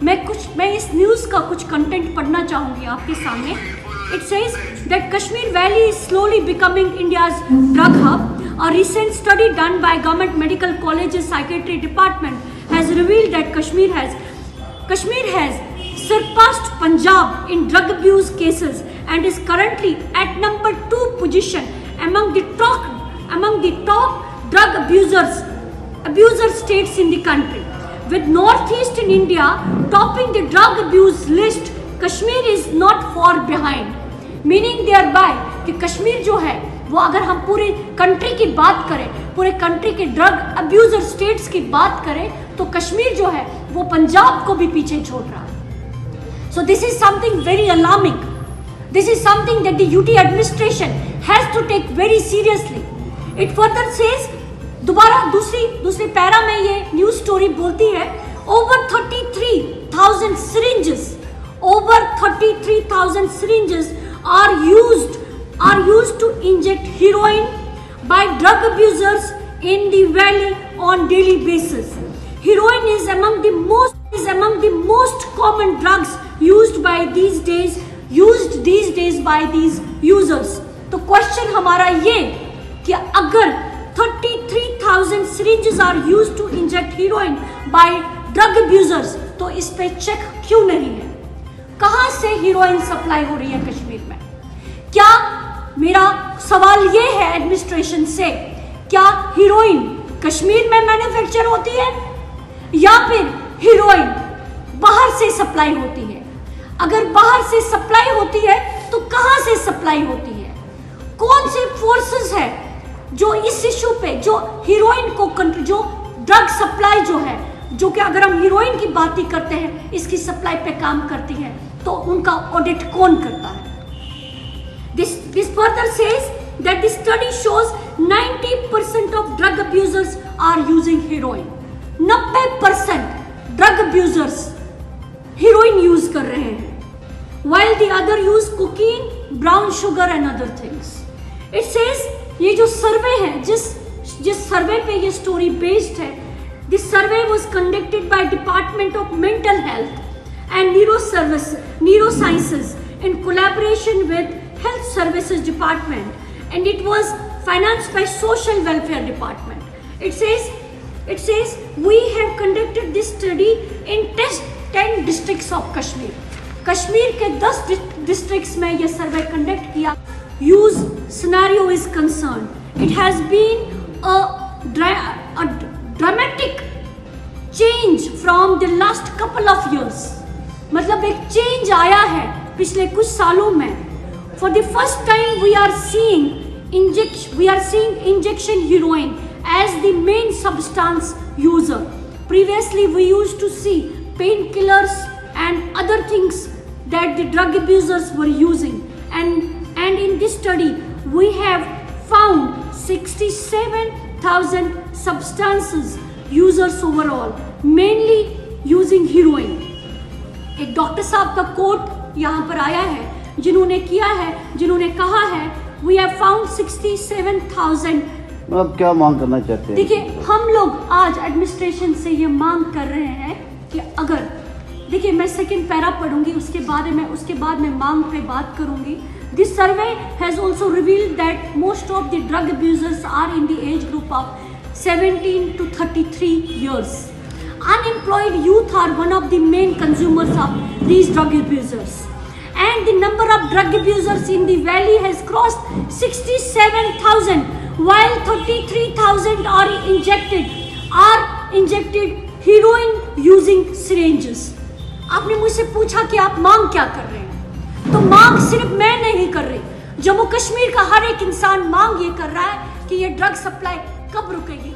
मैं इस न्यूज़ का कुछ कंटेंट पढ़ना चाहूँगी आपके सामने। It says that Kashmir valley is slowly becoming India's drug hub. A recent study done by Government Medical College's Psychiatry Department has revealed that Kashmir has surpassed Punjab in drug abuse cases and is currently at number 2 position among the top drug abuser states in the country. With Northeast in India topping the drug abuse list, Kashmir is not far behind. Meaning thereby कि कश्मीर जो है वो, अगर हम पूरे country की बात करें, पूरे कंट्री के ड्रग अब्यूजर स्टेट्स की बात करें, तो कश्मीर जो है वो पंजाब को भी पीछे छोड़ रहा है। So this is something very alarming. This is something that the UT administration has to take very seriously. It further says, दोबारा दूसरी पैरा में ये न्यूज स्टोरी बोलती है, over 33,000 syringes are used to inject heroin by drug abusers in the valley on daily basis. Heroin is among the most common drugs used these days by these users. तो question हमारा ये कि अगर 33,000 syringes are used to inject heroin by drug abusers, तो इस पे check क्यों नहीं है? कहां से हीरोइन सप्लाई हो रही है कश्मीर में? क्या, मेरा सवाल ये है एडमिनिस्ट्रेशन से, क्या हीरोइन कश्मीर में मैन्युफैक्चर होती है या फिर हीरोइन बाहर से सप्लाई होती है? अगर बाहर से सप्लाई होती है तो कहां से सप्लाई होती है? कौन से फोर्सेस है जो इस इशू पे, जो हीरोइन को, जो ड्रग सप्लाई जो है, जो कि अगर हम हीरोइन की बात ही करते हैं, इसकी सप्लाई पे काम करती है, तो उनका ऑडिट कौन करता है? This further says that the study shows 90% of drug abusers are using heroin. 90% drug abusers heroin use कर रहे हैं, while the other use cocaine, brown sugar and other things. It says, ये जो सर्वे है, जिस सर्वे पे ये स्टोरी बेस्ड है, this survey was conducted by Department of Mental Health and Neurosciences in collaboration with Health Services Department, and it was financed by Social Welfare Department. It says we have conducted this study in 10 districts of Kashmir. Kashmir के 10 districts में ये survey conduct किया। Use scenario is concerned. It has been a dramatic change from the last couple of years. मतलब एक change आया है पिछले कुछ सालों में। For the first time we are seeing injection heroin as the main substance user. Previously we used to see painkillers and other things that the drug abusers were using, and in this study we have found 67,000 substances users overall, mainly using heroin. एक doctor साहब का coat यहाँ पर आया है, जिन्होंने कहा है, we have found 67,000। आप क्या मांग करना चाहते हैं? देखिए, हम लोग आज एडमिनिस्ट्रेशन से ये मांग कर रहे हैं कि अगर, देखिए मैं सेकंड पैरा पढ़ूंगी, उसके बाद में मांग पे बात करूंगी। This survey has also revealed that most of the drug abusers are in the age group of 17 to 33 years. Unemployed youth are one of the main consumers of these drug abusers, and the number of drug abusers in the valley has crossed 67,000, while 33,000 are injected heroin using syringes. आपने मुझसे पूछा कि आप मांग क्या कर रहे हैं, तो मांग सिर्फ मैं नहीं कर रही, जम्मू कश्मीर का हर एक इंसान मांग ये कर रहा है कि ये ड्रग सप्लाई कब रुकेगी।